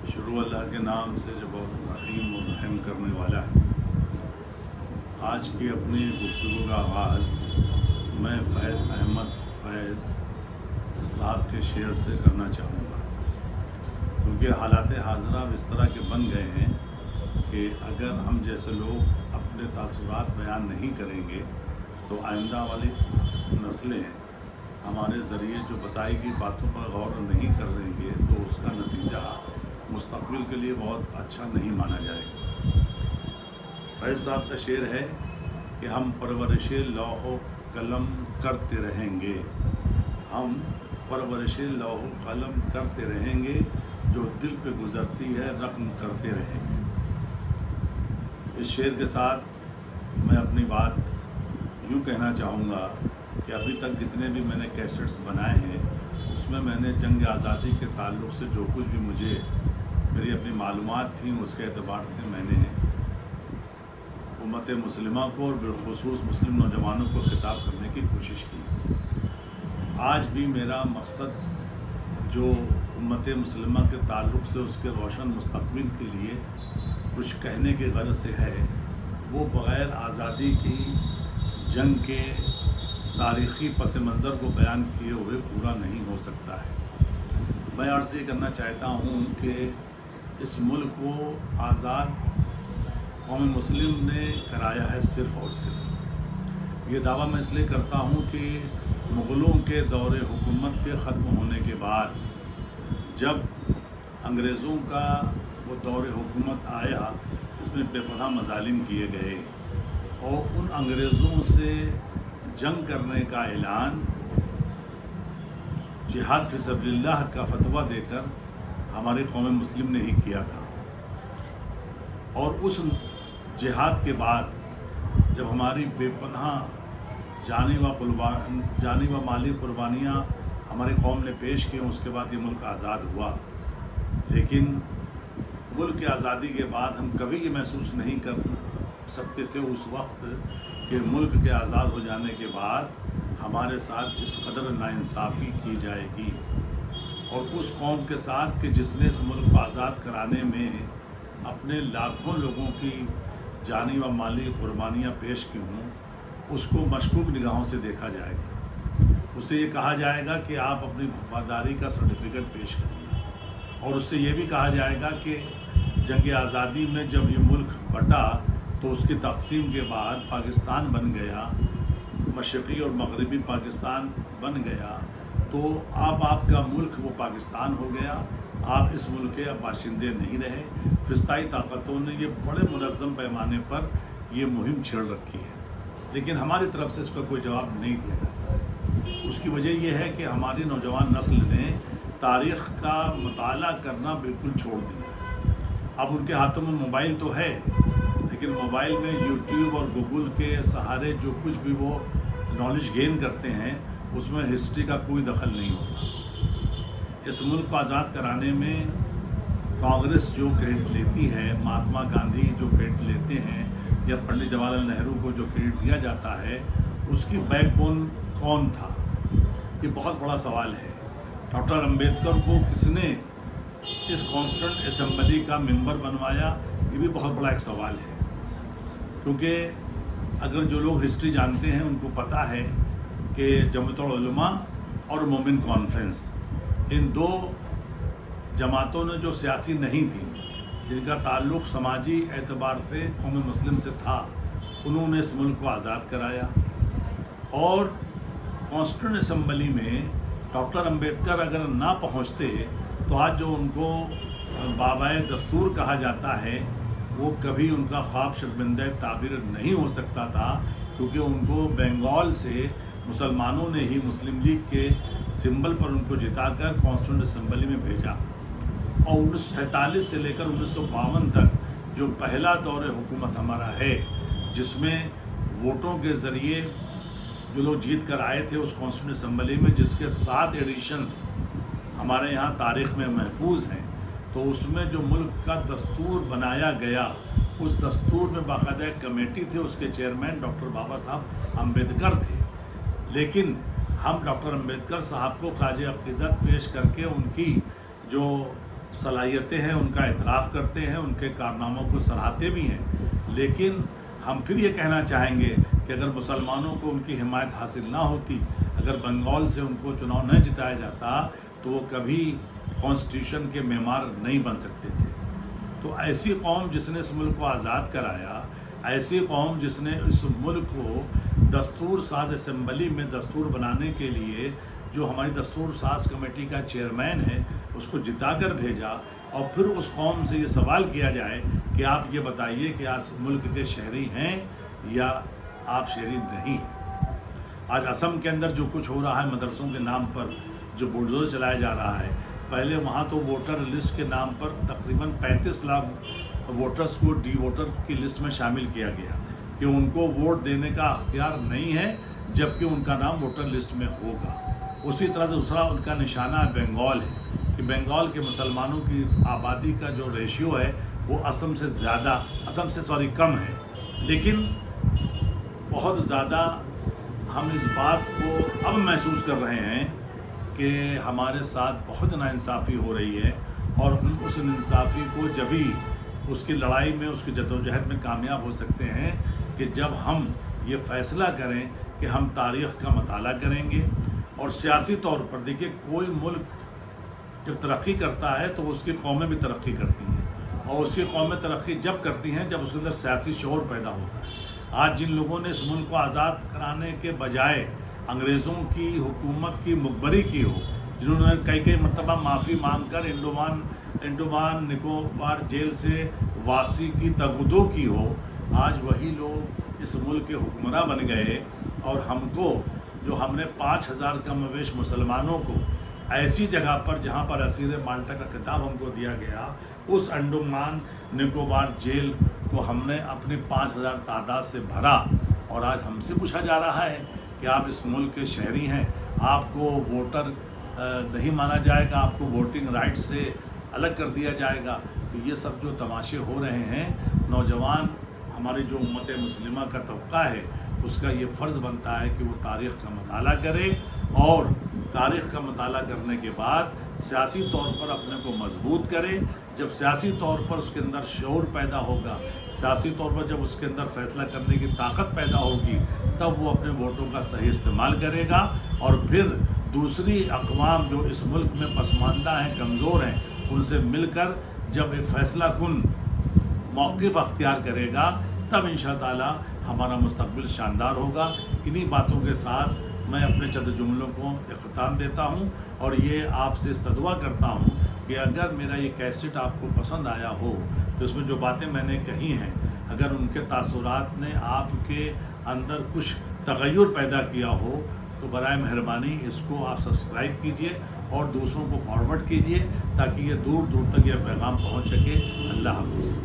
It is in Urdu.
شروع اللہ کے نام سے جو بہت رحیم و رحم کرنے والا ہے۔ آج کی اپنی گفتگو کا آغاز میں فیض احمد فیض صاحب کے شعر سے کرنا چاہوں گا، کیونکہ حالات حاضرہ اس طرح کے بن گئے ہیں کہ اگر ہم جیسے لوگ اپنے تاثرات بیان نہیں کریں گے تو آئندہ والی نسلیں ہمارے ذریعے جو بتائی گئی باتوں پر غور نہیں کر رہیں گے تو اس کا نتیجہ مستقبل کے لیے بہت اچھا نہیں مانا جائے گا۔ فیض صاحب کا شعر ہے کہ ہم پرورش لوح و قلم کرتے رہیں گے، ہم پرورش لوح و قلم کرتے رہیں گے، جو دل پہ گزرتی ہے رقم کرتے رہیں گے۔ اس شعر کے ساتھ میں اپنی بات یوں کہنا چاہوں گا کہ ابھی تک جتنے بھی میں نے کیسٹس بنائے ہیں اس میں نے جنگ آزادی کے تعلق سے جو کچھ بھی مجھے میری اپنی معلومات تھیں اس کے اعتبار سے میں نے امت مسلمہ کو اور بالخصوص مسلم نوجوانوں کو خطاب کرنے کی کوشش کی۔ آج بھی میرا مقصد جو امت مسلمہ کے تعلق سے اس کے روشن مستقبل کے لیے کچھ کہنے کے غرض سے ہے، وہ بغیر آزادی کی جنگ کے تاریخی پس منظر کو بیان کیے ہوئے پورا نہیں ہو سکتا ہے۔ میں عرض یہ کرنا چاہتا ہوں کہ اس ملک کو آزاد قوم مسلم نے کرایا ہے صرف اور صرف۔ یہ دعویٰ میں اس لیے کرتا ہوں کہ مغلوں کے دور حکومت کے ختم ہونے کے بعد جب انگریزوں کا وہ دور حکومت آیا، اس میں بے پناہ مظالم کیے گئے اور ان انگریزوں سے جنگ کرنے کا اعلان جہاد فی سبیل اللہ کا فتویٰ دے کر ہماری قوم مسلم نے ہی کیا تھا۔ اور اس جہاد کے بعد جب ہماری بے پناہ جانی و مالی قربانیاں ہماری قوم نے پیش کی، اس کے بعد یہ ملک آزاد ہوا۔ لیکن ملک کی آزادی کے بعد ہم کبھی یہ محسوس نہیں کر سکتے تھے اس وقت کہ ملک کے آزاد ہو جانے کے بعد ہمارے ساتھ اس قدر ناانصافی کی جائے گی، اور اس قوم کے ساتھ کہ جس نے اس ملک کو آزاد کرانے میں اپنے لاکھوں لوگوں کی جانی و مالی قربانیاں پیش کی ہوں، اس کو مشکوک نگاہوں سے دیکھا جائے گا۔ اسے یہ کہا جائے گا کہ آپ اپنی وفاداری کا سرٹیفکیٹ پیش کریے، اور اس سے یہ بھی کہا جائے گا کہ جنگ آزادی میں جب یہ ملک بٹا تو اس کی تقسیم کے بعد پاکستان بن گیا، مشرقی اور مغربی پاکستان بن گیا، تو اب آپ کا ملک وہ پاکستان ہو گیا، آپ اس ملک کے اب باشندے نہیں رہے۔ فضائی طاقتوں نے یہ بڑے منظم پیمانے پر یہ مہم چھیڑ رکھی ہے، لیکن ہماری طرف سے اس کا کوئی جواب نہیں دیا جاتا ہے۔ اس کی وجہ یہ ہے کہ ہماری نوجوان نسل نے تاریخ کا مطالعہ کرنا بالکل چھوڑ دیا ہے۔ اب ان کے ہاتھوں میں موبائل تو ہے، لیکن موبائل میں یوٹیوب اور گوگل کے سہارے جو کچھ بھی وہ نالج گین کرتے ہیں اس میں ہسٹری کا کوئی دخل نہیں ہوتا۔ اس ملک کو آزاد کرانے میں کانگریس جو کریڈٹ لیتی ہے، مہاتما گاندھی جو کریڈٹ لیتے ہیں، یا پنڈت جواہر لال نہرو کو جو کریڈٹ دیا جاتا ہے، اس کی بیک بون کون تھا؟ یہ بہت بڑا سوال ہے۔ ڈاکٹر امبیڈکر کو کس نے اس کانسٹیٹیوئنٹ اسمبلی کا ممبر بنوایا؟ یہ بھی بہت بڑا ایک سوال ہے، کیونکہ اگر جو لوگ ہسٹری جانتے ہیں ان کو پتہ ہے کہ جمعیت العلماء اور مومن کانفرنس، ان دو جماعتوں نے جو سیاسی نہیں تھیں، جن کا تعلق سماجی اعتبار سے قوم مسلم سے تھا، انہوں نے اس ملک کو آزاد کرایا۔ اور کانسٹیٹیوئنٹ اسمبلی میں ڈاکٹر امبیڈکر اگر نہ پہنچتے تو آج جو ان کو بابائے دستور کہا جاتا ہے وہ کبھی ان کا خواب شرمندہ تعبیر نہیں ہو سکتا تھا، کیونکہ ان کو بنگال سے مسلمانوں نے ہی مسلم لیگ کے سمبل پر ان کو جتا کر کانسٹیٹیوئنٹ اسمبلی میں بھیجا۔ اور 1947 سے لے کر 1952 تک جو پہلا دور حکومت ہمارا ہے، جس میں ووٹوں کے ذریعے جو لوگ جیت کر آئے تھے اس کانسٹیٹیوئنٹ اسمبلی میں، جس کے 7 ایڈیشنز ہمارے یہاں تاریخ میں محفوظ ہیں، تو اس میں جو ملک کا دستور بنایا گیا، اس دستور میں باقاعدہ ایک کمیٹی تھی، اس کے چیئرمین ڈاکٹر بابا صاحب امبیڈکر تھے۔ لیکن ہم ڈاکٹر امبیڈکر صاحب کو خراج عقیدت پیش کر کے ان کی جو صلاحیتیں ہیں ان کا اعتراف کرتے ہیں، ان کے کارناموں کو سراہتے بھی ہیں، لیکن ہم پھر یہ کہنا چاہیں گے کہ اگر مسلمانوں کو ان کی حمایت حاصل نہ ہوتی، اگر بنگال سے ان کو چناؤ نہ جتایا جاتا تو وہ کبھی کانسٹیٹیوشن کے معمار نہیں بن سکتے تھے۔ تو ایسی قوم جس نے اس ملک کو آزاد کرایا، ایسی قوم جس نے اس ملک کو دستور ساز اسمبلی میں دستور بنانے کے لیے جو ہماری دستور ساز کمیٹی کا چیئرمین ہے اس کو جتا کر بھیجا، اور پھر اس قوم سے یہ سوال کیا جائے کہ آپ یہ بتائیے کہ آج ملک کے شہری ہیں یا آپ شہری نہیں ہیں۔ آج اسم کے اندر جو کچھ ہو رہا ہے مدرسوں کے نام پر جو بلڈوزر چلایا جا رہا ہے، پہلے وہاں تو ووٹر لسٹ کے نام پر تقریباً 35 لاکھ ووٹرز کو ڈی ووٹر کی لسٹ میں شامل کیا گیا کہ ان کو ووٹ دینے کا اختیار نہیں ہے جبکہ ان کا نام ووٹر لسٹ میں ہوگا۔ اسی طرح سے دوسرا ان کا نشانہ بنگال ہے کہ بنگال کے مسلمانوں کی آبادی کا جو ریشیو ہے وہ اسم سے کم ہے، لیکن بہت زیادہ ہم اس بات کو اب محسوس کر رہے ہیں کہ ہمارے ساتھ بہت ناانصافی ہو رہی ہے، اور ہم اس انصافی کو جبھی اس کی لڑائی میں اس کی جدوجہد میں کامیاب ہو سکتے ہیں کہ جب ہم یہ فیصلہ کریں کہ ہم تاریخ کا مطالعہ کریں گے، اور سیاسی طور پر دیکھیے کوئی ملک جب ترقی کرتا ہے تو اس کی قومیں بھی ترقی کرتی ہیں، اور اس کی قومیں ترقی جب کرتی ہیں جب اس کے اندر سیاسی شعور پیدا ہوتا ہے۔ آج جن لوگوں نے اس ملک کو آزاد کرانے کے بجائے انگریزوں کی حکومت کی مخبری کی ہو، جنہوں نے کئی مرتبہ معافی مانگ کر انڈومان نکوبار جیل سے واپسی کی تگودو کی ہو، آج وہی لوگ اس ملک کے حکمراں بن گئے، اور ہم کو جو ہم نے 5000 کم و بیش مسلمانوں کو ایسی جگہ پر جہاں پر اسیر مالٹا کا خطاب ہم کو دیا گیا، اس انڈومان نکوبار جیل کو ہم نے اپنی 5000 تعداد سے بھرا، اور آج ہم سے پوچھا جا رہا ہے کہ آپ اس ملک کے شہری ہیں، آپ کو ووٹر نہیں مانا جائے گا، آپ کو ووٹنگ رائٹ سے الگ کر دیا جائے گا۔ تو یہ سب جو تماشے ہو رہے ہیں، نوجوان ہماری جو امت مسلمہ کا طبقہ ہے اس کا یہ فرض بنتا ہے کہ وہ تاریخ کا مطالعہ کرے، اور تاریخ کا مطالعہ کرنے کے بعد سیاسی طور پر اپنے کو مضبوط کرے۔ جب سیاسی طور پر اس کے اندر شعور پیدا ہوگا، سیاسی طور پر جب اس کے اندر فیصلہ کرنے کی طاقت پیدا ہوگی، تب وہ اپنے ووٹوں کا صحیح استعمال کرے گا، اور پھر دوسری اقوام جو اس ملک میں پسماندہ ہیں، کمزور ہیں، ان سے مل کر جب ایک فیصلہ کن موقف اختیار کرے گا، تب انشاءاللہ ہمارا مستقبل شاندار ہوگا۔ انہی باتوں کے ساتھ میں اپنے چند جملوں کو اختتام دیتا ہوں، اور یہ آپ سے استدعا کرتا ہوں کہ اگر میرا یہ کیسٹ آپ کو پسند آیا ہو تو اس میں جو باتیں میں نے کہی ہیں، اگر ان کے تاثرات نے آپ کے اندر کچھ تغیر پیدا کیا ہو تو برائے مہربانی اس کو آپ سبسکرائب کیجئے اور دوسروں کو فارورڈ کیجئے تاکہ یہ دور دور تک یہ پیغام پہنچ سکے۔ اللہ حافظ۔